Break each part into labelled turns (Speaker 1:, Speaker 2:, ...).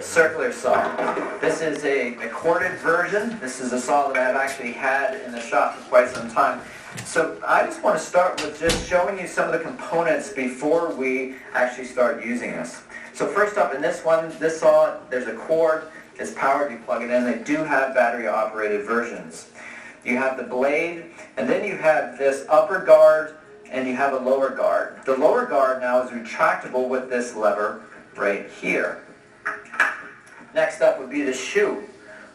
Speaker 1: circular saw. This is a corded version. This is a saw that I've actually had in the shop for quite some time. So I just want to start with just showing you some of the components before we actually start using this. So first up in this one, this saw, there's a cord, it's powered, you plug it in. They do have battery operated versions. You have the blade, and then you have this upper guard, and you have a lower guard. The lower guard now is retractable with this lever right here. Next up would be the shoe,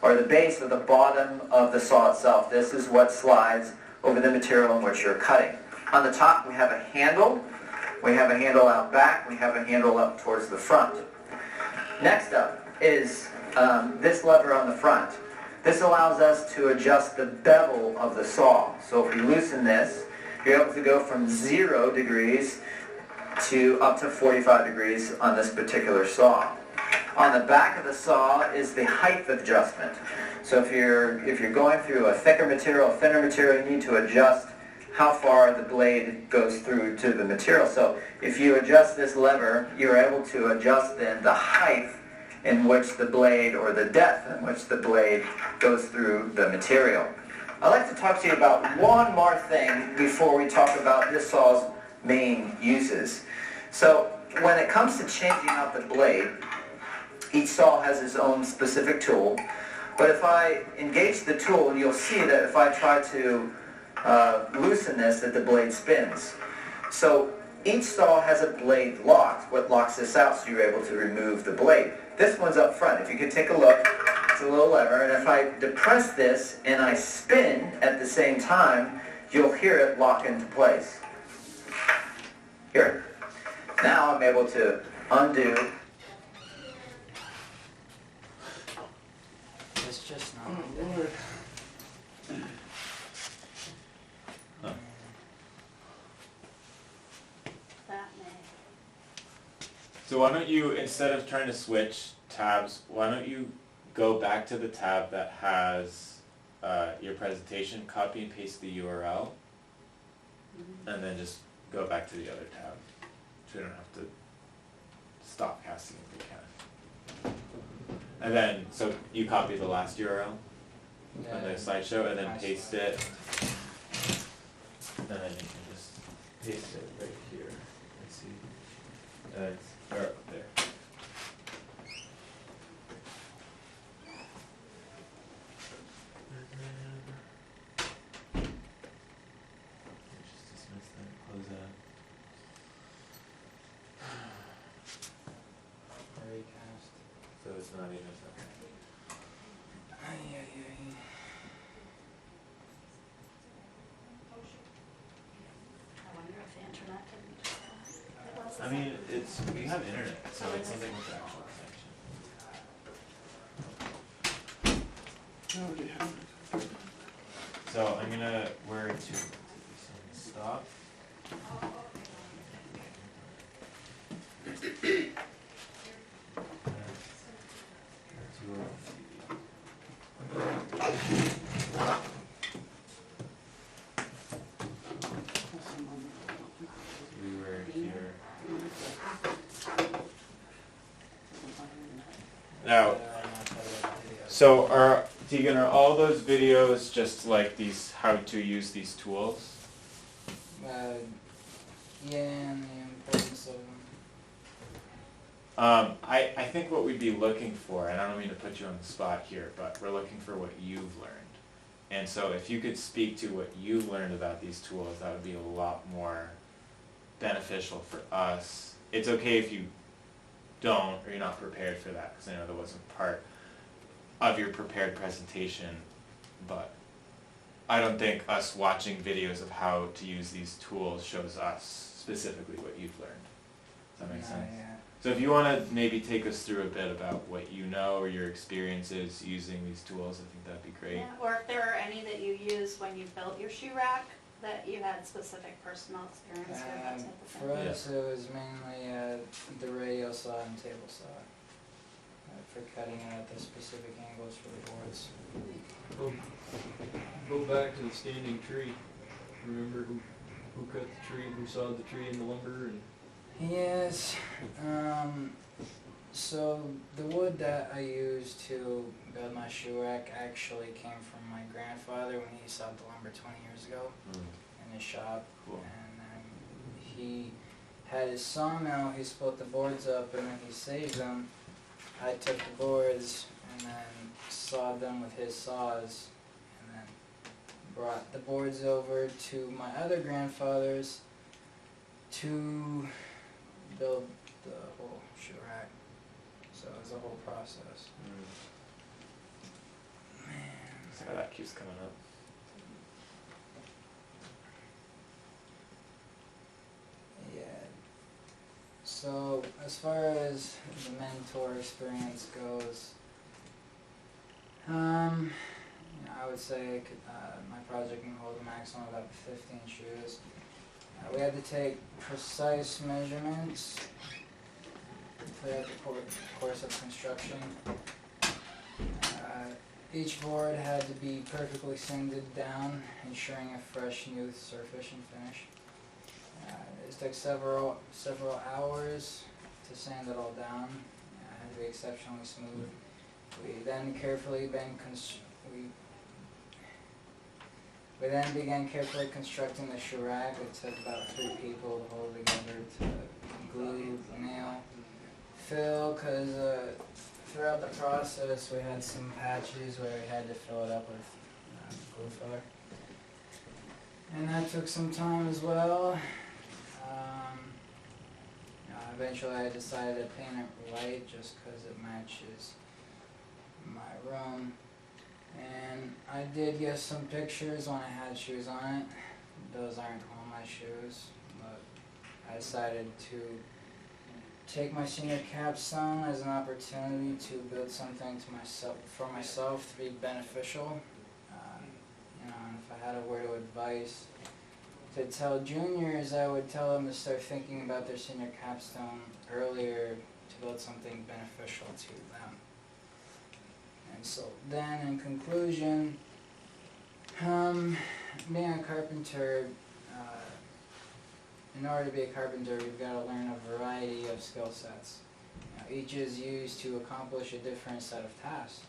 Speaker 1: or the base or the bottom of the saw itself. This is what slides over the material in which you're cutting. On the top we have a handle. We have a handle out back. We have a handle up towards the front. Next up is this lever on the front. This allows us to adjust the bevel of the saw. So if we loosen this, you're able to go from 0 degrees to up to 45 degrees on this particular saw. On the back of the saw is the height adjustment. So if you're going through a thicker material, a thinner material, you need to adjust how far the blade goes through to the material. So if you adjust this lever, you're able to adjust then the height in which the blade, or the depth in which the blade goes through the material. I'd like to talk to you about one more thing before we talk about this saw's main uses. So when it comes to changing out the blade, each saw has its own specific tool. But if I engage the tool, you'll see that if I try to loosen this, that the blade spins. So each saw has a blade lock, what locks this out so you're able to remove the blade. This one's up front. If you could take a look, it's a little lever, and if I depress this and I spin at the same time, you'll hear it lock into place. Hear it. Now I'm able to undo.
Speaker 2: It's just not good.
Speaker 3: So why don't you, instead of trying to switch tabs, why don't you go back to the tab that has your presentation, copy and paste the URL, and then just go back to the other tab. So you don't have to stop casting if you can. And then, so you copy the last URL on the slideshow and then paste it. And then you can just paste it right here. Let's see. Or up there. Just dismiss that, close that.
Speaker 2: Recast.
Speaker 3: So it's not even okay.
Speaker 4: I wonder if the internet didn't.
Speaker 3: I mean, we have internet, so it's something with the actual connection. So I'm gonna, where to stop. We were here. Now, so Tegan, are all those videos just like these, how to use these tools?
Speaker 2: Yeah, and the importance of them.
Speaker 3: I think what we'd be looking for, and I don't mean to put you on the spot here, but we're looking for what you've learned. And so if you could speak to what you've learned about these tools, that would be a lot more beneficial for us. It's okay if you don't, or you're not prepared for that, because I know that wasn't part of your prepared presentation, but I don't think us watching videos of how to use these tools shows us specifically what you've learned. Does that make sense?
Speaker 2: Yeah.
Speaker 3: So if you want to maybe take us through a bit about what you know or your experiences using these tools, I think that'd be great.
Speaker 4: Yeah, or if there are any that you used when you built your shoe rack that you had specific personal experience with, that type of thing.
Speaker 2: For us, it was mainly the radio saw and table saw for cutting it at the specific angles for the boards.
Speaker 5: Go back to the standing tree. Remember who cut the tree, who sawed the tree and the lumber, and
Speaker 2: Yes, So the wood that I used to build my shoe rack actually came from my grandfather when he sawed the lumber 20 years ago in his shop.
Speaker 3: Cool.
Speaker 2: And then he had his sawmill, he split the boards up, and then he saved them. I took the boards and then sawed them with his saws, and then brought the boards over to my other grandfather's to build the whole shoe rack. So it was a whole process. Man.
Speaker 3: So that keeps coming up.
Speaker 2: Yeah. So as far as the mentor experience goes, I would say my project can hold a maximum of up to 15 shoes. We had to take precise measurements throughout the course of construction. Each board had to be perfectly sanded down, ensuring a fresh, smooth surface and finish. It took several hours to sand it all down. It had to be exceptionally smooth. We then began carefully constructing the shoe rack. It took about 3 people to hold it together to glue, nail, fill, because throughout the process we had some patches where we had to fill it up with glue filler. And that took some time as well. Eventually I decided to paint it white just because it matches my room. And I did get some pictures when I had shoes on it. Those aren't all my shoes, but I decided to take my senior capstone as an opportunity to build something for myself to be beneficial. And if I had a word of advice to tell juniors, I would tell them to start thinking about their senior capstone earlier to build something beneficial to them. And so then, in conclusion, being a carpenter, in order to be a carpenter, we've got to learn a variety of skill sets. Each is used to accomplish a different set of tasks.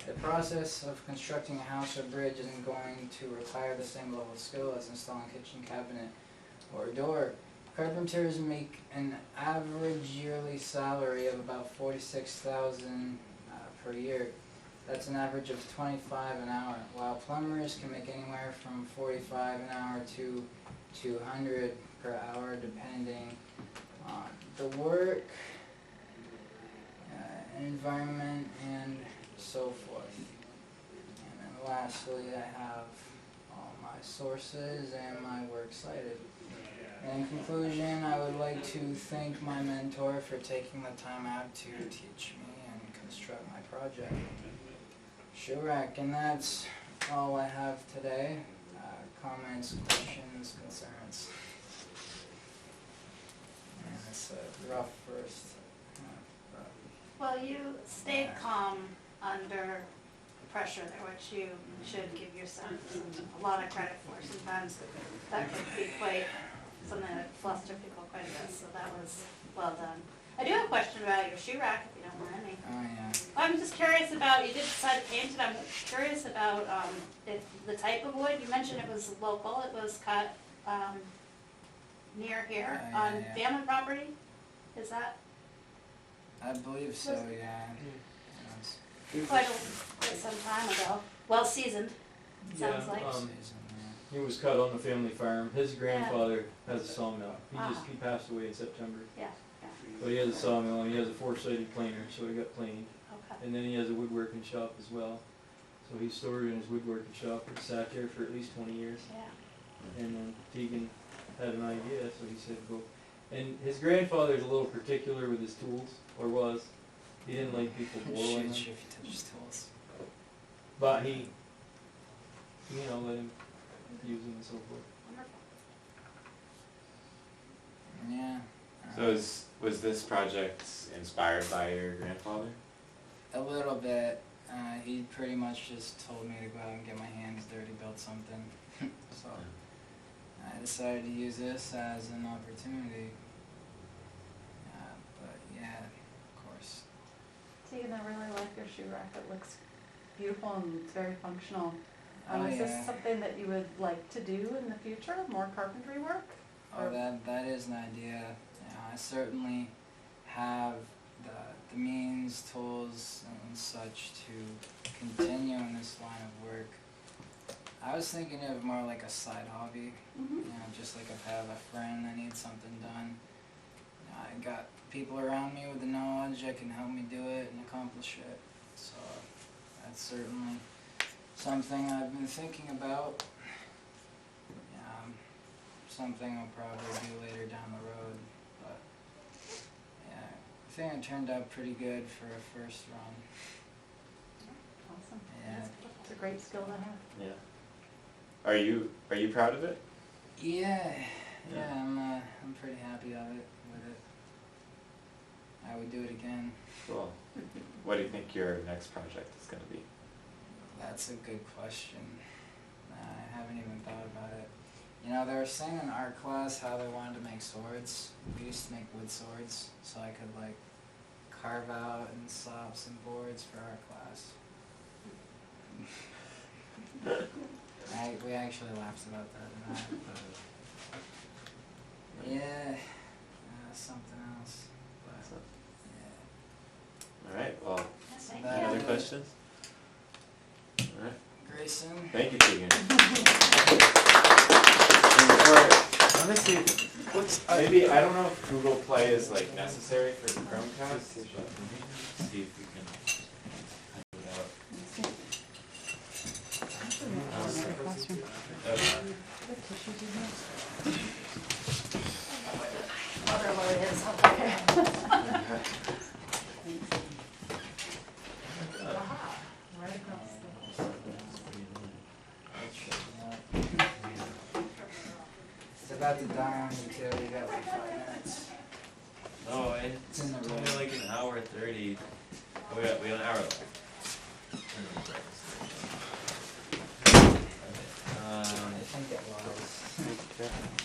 Speaker 2: The process of constructing a house or bridge isn't going to require the same level of skill as installing a kitchen cabinet or a door. Carpenters make an average yearly salary of about $46,000 per year. That's an average of $25 an hour, while plumbers can make anywhere from $45 an hour to $200 per hour, depending on the work, environment, and so forth. And then lastly, I have all my sources and my works cited. And in conclusion, I would like to thank my mentor for taking the time out to teach me and construct my project, shoe rack. And that's all I have today. Comments, questions, concerns. And it's a rough first.
Speaker 4: Well, you stayed calm under pressure there, which you should give yourself a lot of credit for. Sometimes that can be quite something that fluster people quite a bit, so that was well done. I do have a question about your shoe rack, if you don't mind me.
Speaker 2: Oh yeah.
Speaker 4: I'm just curious about, you did decide to paint it, I'm curious about the type of wood. You mentioned it was local, it was cut near here on family property, is that?
Speaker 2: I believe so, yeah.
Speaker 4: Quite some time ago, well seasoned, sounds
Speaker 5: Yeah,
Speaker 4: like.
Speaker 5: It was cut on the family farm. His grandfather has a sawmill. He passed away in September.
Speaker 4: Yeah,
Speaker 5: But he has a sawmill and he has a 4-sided planer, so he got planed.
Speaker 4: okay.
Speaker 5: And then he has a woodworking shop as well. So he stored in his woodworking shop and sat there for at least 20 years.
Speaker 4: Yeah.
Speaker 5: And then Tegan had an idea, so he said go. And his grandfather's a little particular with his tools, or was. He didn't like people boiling them.
Speaker 2: Shoot, if you touch his tools.
Speaker 5: But he, let him use them and so forth.
Speaker 4: Wonderful.
Speaker 2: Yeah.
Speaker 3: So was this project inspired by your grandfather?
Speaker 2: A little bit. He pretty much just told me to go out and get my hands dirty, build something. So I decided to use this as an opportunity. But yeah, of course,
Speaker 6: see, and I really like your shoe rack. It looks beautiful and it's very functional.
Speaker 2: Oh,
Speaker 6: Is
Speaker 2: yeah.
Speaker 6: this something that you would like to do in the future? More carpentry work?
Speaker 2: Oh, that is an idea. Yeah, I certainly have the means, tools, and such to continue in this line of work. I was thinking of more like a side hobby.
Speaker 6: Mm-hmm.
Speaker 2: You know, just like if I have a friend that needs something done, I got people around me with the knowledge that can help me do it and accomplish it. So that's certainly something I've been thinking about. Something I'll probably do later down the road, but yeah, I think it turned out pretty good for a first run.
Speaker 6: Awesome.
Speaker 2: Yeah.
Speaker 6: It's a great skill to have.
Speaker 3: Yeah. Are you proud of it?
Speaker 2: Yeah,
Speaker 3: Yeah.
Speaker 2: I'm pretty happy with it. I would do it again.
Speaker 3: Cool. What do you think your next project is going to be?
Speaker 2: That's a good question. I haven't even thought about it. You know, they were saying in art class how they wanted to make swords. We used to make wood swords, so I could like carve out and saw up some boards for art class. We actually laughed about that tonight, but yeah, something else. But yeah.
Speaker 3: All right. Well,
Speaker 4: Thank
Speaker 2: That-
Speaker 3: any other
Speaker 4: you.
Speaker 3: questions? All right.
Speaker 2: Grayson.
Speaker 3: Thank you, Tegan. And honestly, maybe I don't know if Google Play is like necessary for the Chromecast, but see if we can type it out.
Speaker 6: Oh, there really is. Okay. Right across the.
Speaker 2: It's about to die on you too. You got like 5 minutes.
Speaker 5: Oh,
Speaker 2: It's in the
Speaker 5: it's
Speaker 2: room.
Speaker 5: only like an hour 30. Oh, we got an hour left.
Speaker 2: I think it was.